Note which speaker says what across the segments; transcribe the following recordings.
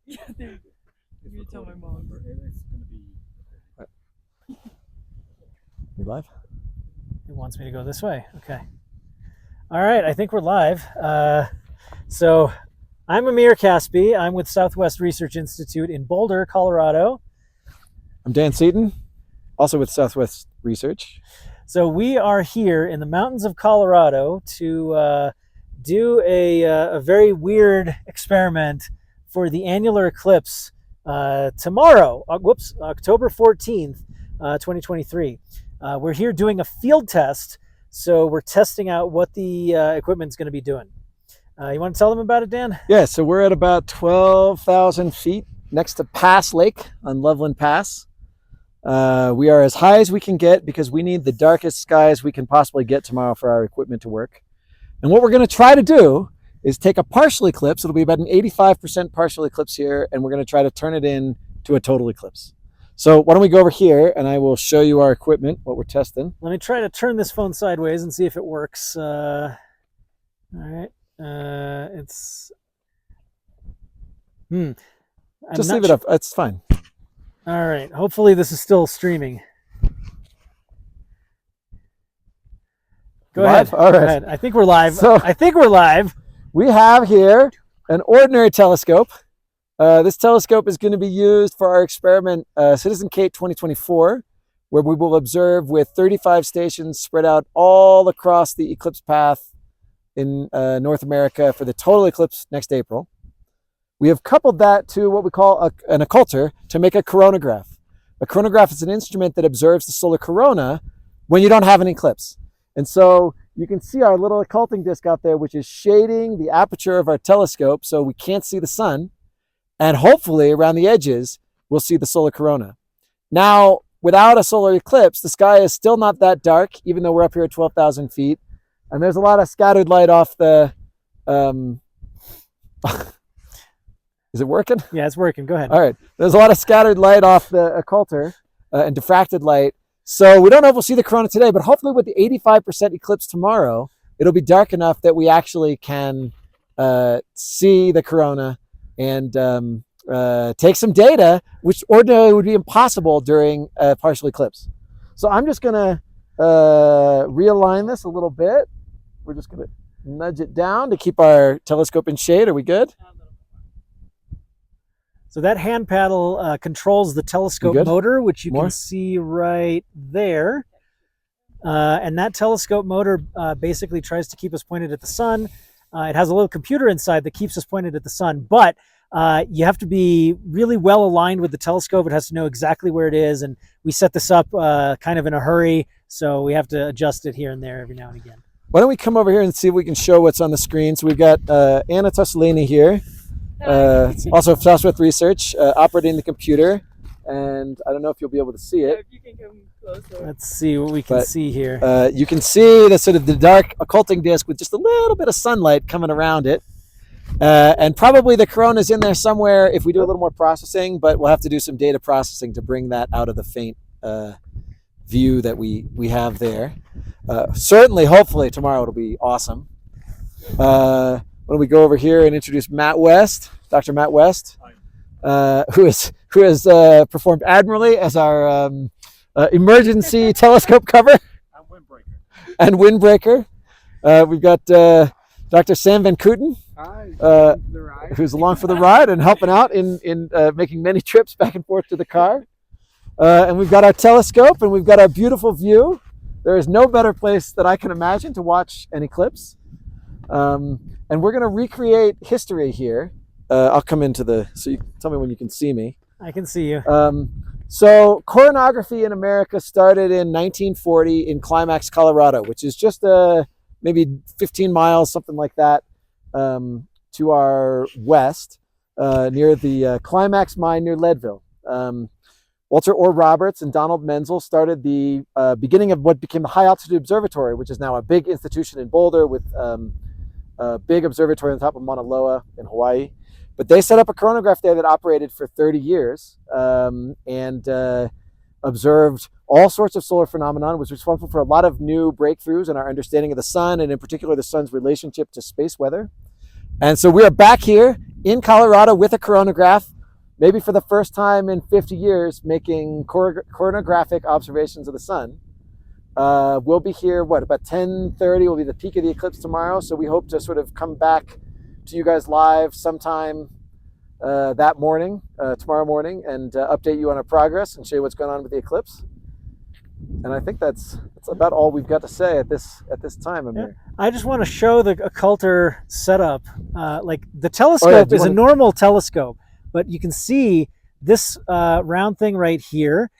Speaker 1: Yeah, there you go. You tell my mom. It's gonna be.
Speaker 2: We live?
Speaker 3: It wants me to go this way. Okay. All right, I think we're live. So I'm Amir Caspi. I'm with Southwest Research Institute in Boulder, Colorado.
Speaker 2: I'm Dan Seaton, also with Southwest Research.
Speaker 3: So we are here in the mountains of Colorado to do a very weird experiment for the annular eclipse tomorrow, October 14th, 2023. We're here doing a field test, so we're testing out what the equipment's going to be doing. You want to tell them about it, Dan?
Speaker 2: Yeah, so we're at about 12,000 feet next to Pass Lake on Loveland Pass. We are as high as we can get because we need the darkest skies we can possibly get tomorrow for our equipment to work. And what we're going to try to do is take a partial eclipse. It'll be about an 85% partial eclipse here, and we're going to try to turn it into a total eclipse. So why don't we go over here and I will show you our equipment, what we're testing.
Speaker 3: Let me try to turn this phone sideways and see if it works. All right. It's...
Speaker 2: Just leave it up. It's fine.
Speaker 3: All right. Hopefully this is still streaming. Go ahead.
Speaker 2: All right.
Speaker 3: Go ahead. I think we're live.
Speaker 2: So,
Speaker 3: I think we're live.
Speaker 2: We have here an ordinary telescope. This telescope is going to be used for our experiment Citizen Kate 2024, where we will observe with 35 stations spread out all across the eclipse path in North America for the total eclipse next April. We have coupled that to what we call an occulter to make a coronagraph. A coronagraph is an instrument that observes the solar corona when you don't have an eclipse. And so you can see our little occulting disc out there, which is shading the aperture of our telescope so we can't see the sun. And hopefully around the edges, we'll see the solar corona. Now, without a solar eclipse, the sky is still not that dark, even though we're up here at 12,000 feet. And there's a lot of scattered light off the... Is it working?
Speaker 3: Yeah, it's working. Go ahead.
Speaker 2: All right. There's a lot of scattered light off the occulter and diffracted light. So we don't know if we'll see the corona today, but hopefully with the 85% eclipse tomorrow, it'll be dark enough that we actually can see the corona and take some data, which ordinarily would be impossible during a partial eclipse. So I'm just going to realign this a little bit. We're just going to nudge it down to keep our telescope in shade. Are we good?
Speaker 3: So that hand paddle controls the telescope motor, which you can see right there. And that telescope motor basically tries to keep us pointed at the sun. It has a little computer inside that keeps us pointed at the sun, but you have to be really well aligned with the telescope. It has to know exactly where it is. And we set this up kind of in a hurry, so we have to adjust it here and there every now and again.
Speaker 2: Why don't we come over here and see if we can show what's on the screen. So we've got Anna Tosolini here. Also Southwest Research, operating the computer, and I don't know if you'll be able to see it.
Speaker 1: Yeah, if you can come closer.
Speaker 3: Let's see what we can see here.
Speaker 2: You can see the sort of the dark occulting disk with just a little bit of sunlight coming around it, and probably the corona's in there somewhere if we do a little more processing, but we'll have to do some data processing to bring that out of the faint view that we have there. Certainly, hopefully tomorrow it'll be awesome. Why don't we go over here and introduce Matt West, Dr. Matt West, who has performed admirably as our emergency telescope cover and windbreaker. We've got Dr. Sam Van Kooten, who's along for the ride and helping out in making many trips back and forth to the car. And we've got our telescope and we've got our beautiful view. There is no better place that I can imagine to watch an eclipse. And we're going to recreate history here. I'll come into so you tell me when you can see me.
Speaker 3: I can see you.
Speaker 2: So coronagraphy in America started in 1940 in Climax, Colorado, which is just maybe 15 miles, something like that, to our west, near the Climax mine near Leadville. Walter Orr Roberts and Donald Menzel started the beginning of what became the High Altitude Observatory, which is now a big institution in Boulder with a big observatory on top of Mauna Loa in Hawaii. But they set up a coronagraph there that operated for 30 years and observed all sorts of solar phenomenon, was responsible for a lot of new breakthroughs in our understanding of the sun, and in particular the sun's relationship to space weather. And so we are back here in Colorado with a coronagraph maybe for the first time in 50 years, making coronagraphic observations of the sun. We'll be here, about 10:30 will be the peak of the eclipse tomorrow. So we hope to sort of come back to you guys live sometime that morning, tomorrow morning, and update you on our progress and show you what's going on with the eclipse. And I think that's about all we've got to say at this time, Amir.
Speaker 3: Yeah. I just want to show the occulter setup. Like the telescope is a normal telescope, but you can see this round thing right here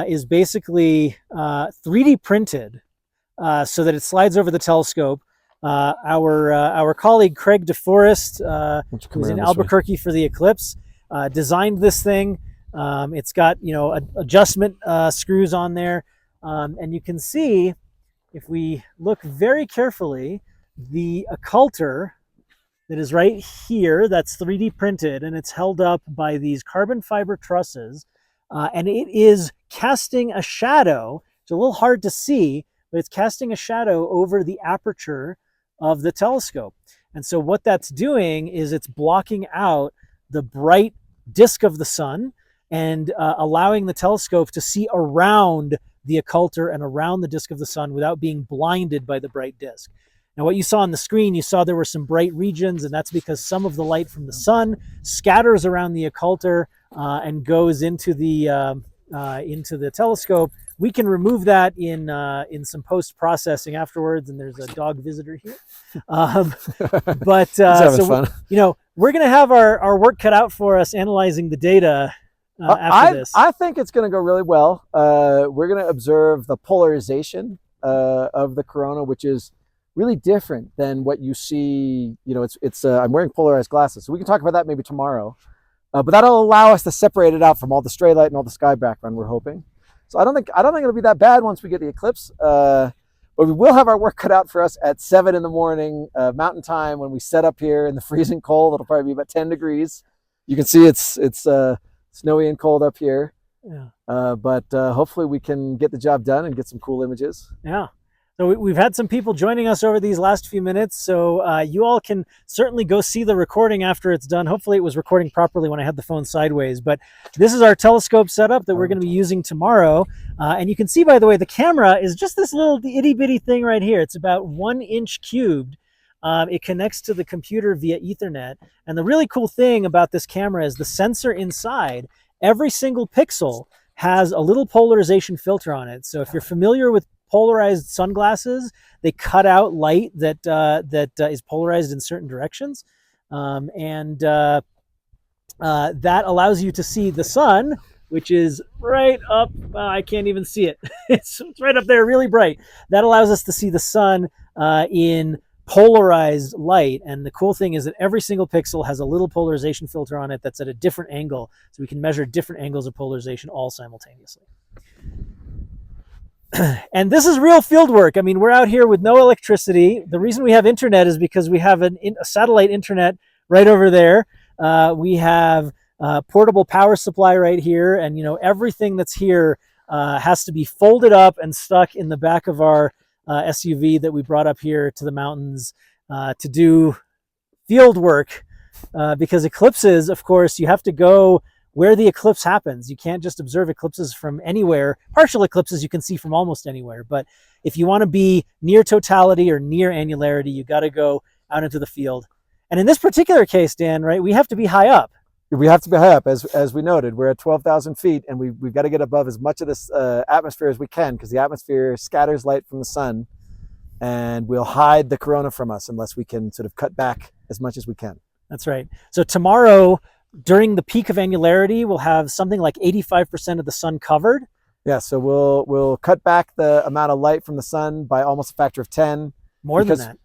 Speaker 3: is basically 3D printed so that it slides over the telescope. Our colleague Craig DeForest, who's in Albuquerque for the eclipse, designed this thing. It's got adjustment screws on there. And you can see, if we look very carefully, the occulter that is right here, that's 3D printed, and it's held up by these carbon fiber trusses, and it is casting a shadow. It's a little hard to see, but it's casting a shadow over the aperture of the telescope. And so what that's doing is it's blocking out the bright disk of the sun and allowing the telescope to see around the occulter and around the disk of the sun without being blinded by the bright disk. Now, what you saw on the screen, you saw there were some bright regions, and that's because some of the light from the sun scatters around the occulter and goes into the telescope. We can remove that in some post-processing afterwards, and there's a dog visitor here. But so we're going to have our work cut out for us analyzing the data. After this. I
Speaker 2: think it's going to go really well. We're going to observe the polarization of the corona, which is really different than what you see. I'm wearing polarized glasses, so we can talk about that maybe tomorrow. But that'll allow us to separate it out from all the stray light and all the sky background, we're hoping. So I don't think it'll be that bad once we get the eclipse. But we will have our work cut out for us at 7 in the morning Mountain Time when we set up here in the freezing cold. It'll probably be about 10 degrees. You can see it's snowy and cold up here. Yeah. But hopefully we can get the job done and get some cool images.
Speaker 3: Yeah. So we've had some people joining us over these last few minutes. So you all can certainly go see the recording after it's done. Hopefully it was recording properly when I had the phone sideways. But this is our telescope setup that we're going to be using tomorrow. And you can see, by the way, the camera is just this little itty bitty thing right here. It's about 1 inch cubed. It connects to the computer via Ethernet. And the really cool thing about this camera is the sensor inside, every single pixel has a little polarization filter on it. So if you're familiar with polarized sunglasses, they cut out light that is polarized in certain directions. That allows you to see the sun, which is right up, I can't even see it. It's right up there, really bright. That allows us to see the sun in polarized light. And the cool thing is that every single pixel has a little polarization filter on it that's at a different angle, so we can measure different angles of polarization all simultaneously. And this is real field work. I mean, we're out here with no electricity. The reason we have internet is because we have a satellite internet right over there. We have portable power supply right here, and everything that's here has to be folded up and stuck in the back of our SUV that we brought up here to the mountains to do field work, because eclipses, of course, you have to go where the eclipse happens. You can't just observe eclipses from anywhere. Partial eclipses you can see from almost anywhere, but if you want to be near totality or near annularity, you got to go out into the field. And in this particular case, Dan, right, we have to be high up.
Speaker 2: We have to be high up, as we noted. We're at 12,000 feet, and we've got to get above as much of this atmosphere as we can, because the atmosphere scatters light from the sun, and will hide the corona from us unless we can sort of cut back as much as we can.
Speaker 3: That's right. So tomorrow, during the peak of annularity, we'll have something like 85% of the sun covered.
Speaker 2: Yeah, so we'll cut back the amount of light from the sun by almost a factor of 10.
Speaker 3: More than that.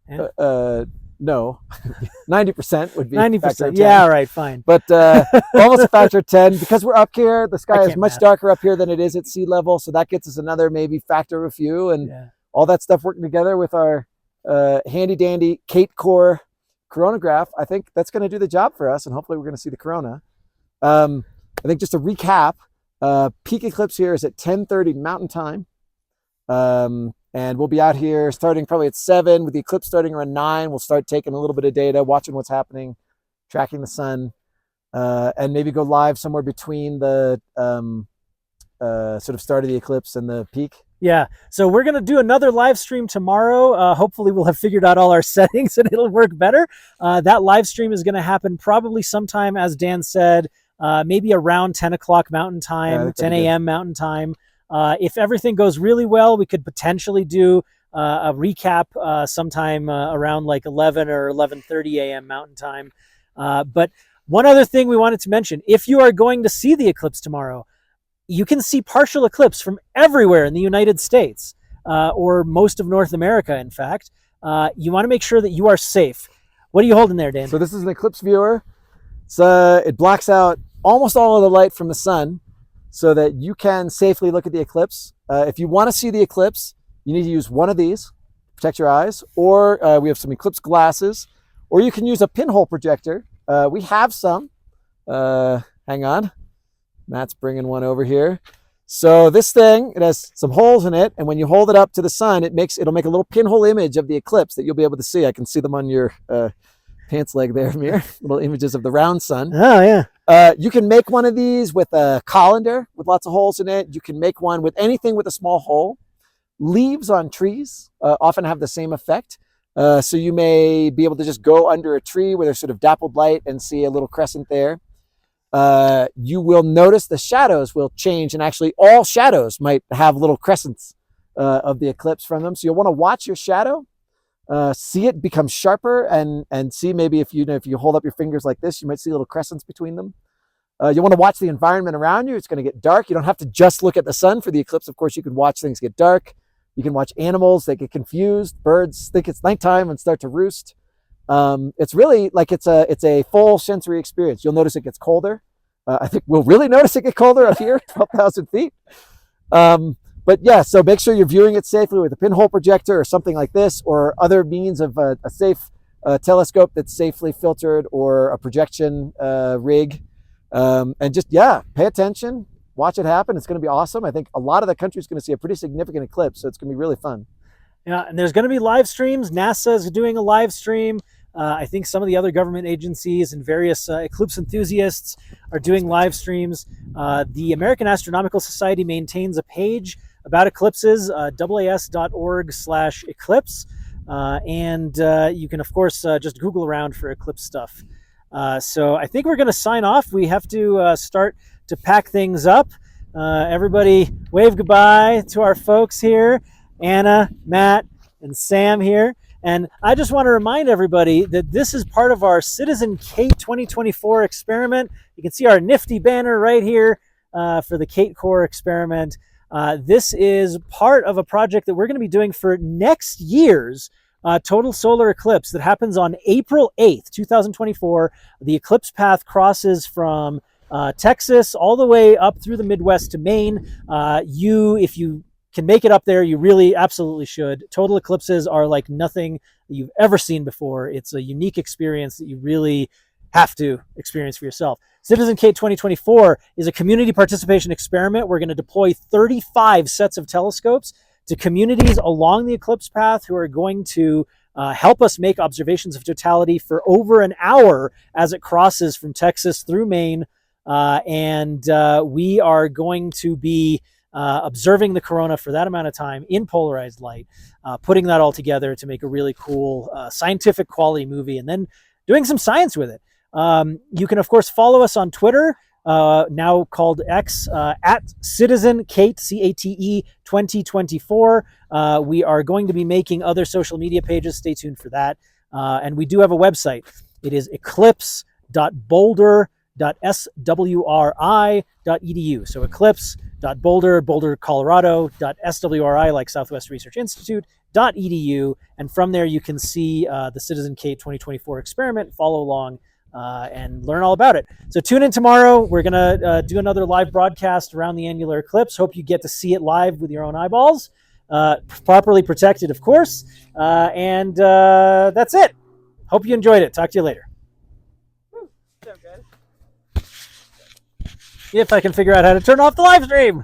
Speaker 3: Yeah.
Speaker 2: No, 90% would be
Speaker 3: 90%. Yeah, right, fine.
Speaker 2: But almost a factor of 10, because we're up here. The sky is much darker up here than it is at sea level, so that gets us another maybe factor of a few, and all that stuff working together with our handy dandy CATEcor coronagraph. I think that's going to do the job for us, and hopefully we're going to see the corona. I think just to recap, peak eclipse here is at 10:30 Mountain Time. And we'll be out here starting probably at 7, with the eclipse starting around 9. We'll start taking a little bit of data, watching what's happening, tracking the sun. and maybe go live somewhere between the sort of start of the eclipse and the peak.
Speaker 3: Yeah, so we're going to do another live stream tomorrow. Hopefully we'll have figured out all our settings and it'll work better. That live stream is going to happen probably sometime, as Dan said, maybe around 10 o'clock Mountain Time, 10 a.m. Mountain Time. If everything goes really well, we could potentially do a recap sometime around like 11 or 11:30 a.m. Mountain Time. But one other thing we wanted to mention, if you are going to see the eclipse tomorrow, you can see partial eclipse from everywhere in the United States, or most of North America, in fact. You want to make sure that you are safe. What are you holding there, Dan?
Speaker 2: So this is an eclipse viewer. It blocks out almost all of the light from the sun so that you can safely look at the eclipse. If you want to see the eclipse, you need to use one of these to protect your eyes, or we have some eclipse glasses, or you can use a pinhole projector. We have some. Hang on. Matt's bringing one over here. So this thing, it has some holes in it, and when you hold it up to the sun, it'll make a little pinhole image of the eclipse that you'll be able to see. I can see them on your pants leg there, Amir. Little images of the round sun.
Speaker 3: Oh, yeah.
Speaker 2: You can make one of these with a colander with lots of holes in it. You can make one with anything with a small hole. Leaves on trees often have the same effect. So you may be able to just go under a tree where there's sort of dappled light and see a little crescent there. You will notice the shadows will change, and actually all shadows might have little crescents of the eclipse from them. So you'll want to watch your shadow, see it become sharper, and see maybe if you hold up your fingers like this, you might see little crescents between them. You want to watch the environment around you. It's going to get dark. You don't have to just look at the sun for the eclipse. Of course, you can watch things get dark. You can watch animals. They get confused. Birds think it's nighttime and start to roost. It's really like it's a full sensory experience. You'll notice it gets colder. I think we'll really notice it get colder up here, 12,000 feet. But yeah, so make sure you're viewing it safely with a pinhole projector or something like this, or other means of a safe telescope that's safely filtered, or a projection rig. And just, pay attention, watch it happen. It's going to be awesome. I think a lot of the country is going to see a pretty significant eclipse, so it's going to be really fun.
Speaker 3: Yeah, and there's going to be live streams. NASA is doing a live stream. I think some of the other government agencies and various eclipse enthusiasts are doing live streams. The American Astronomical Society maintains a page about eclipses, AAS.org/eclipse. And you can, of course, just Google around for eclipse stuff. So I think we're going to sign off. We have to start to pack things up. Everybody wave goodbye to our folks here. Anna, Matt, and Sam here. And I just want to remind everybody that this is part of our Citizen CATE 2024 experiment. You can see our nifty banner right here for the CATEcor experiment. This is part of a project that we're going to be doing for next year's total solar eclipse that happens on April 8th, 2024. The eclipse path crosses from Texas all the way up through the Midwest to Maine. If you can make it up there, you really absolutely should. Total eclipses are like nothing that you've ever seen before. It's a unique experience that you really have to experience for yourself. Citizen CATE 2024 is a community participation experiment. We're going to deploy 35 sets of telescopes to communities along the eclipse path who are going to help us make observations of totality for over an hour as it crosses from Texas through Maine. And we are going to be observing the corona for that amount of time in polarized light, putting that all together to make a really cool scientific quality movie, and then doing some science with it. You can, of course, follow us on Twitter, now called X, at Citizen CATE, CATE 2024. We are going to be making other social media pages. Stay tuned for that. And we do have a website. It is eclipse.boulder.swri.edu. So Boulder, Colorado.swri, like Southwest Research Institute.edu. And from there, you can see the Citizen CATE 2024 experiment, follow along, and learn all about it. So tune in tomorrow. We're going to do another live broadcast around the annular eclipse. Hope you get to see it live with your own eyeballs, properly protected, of course. And that's it. Hope you enjoyed it. Talk to you later. If I can figure out how to turn off the live stream.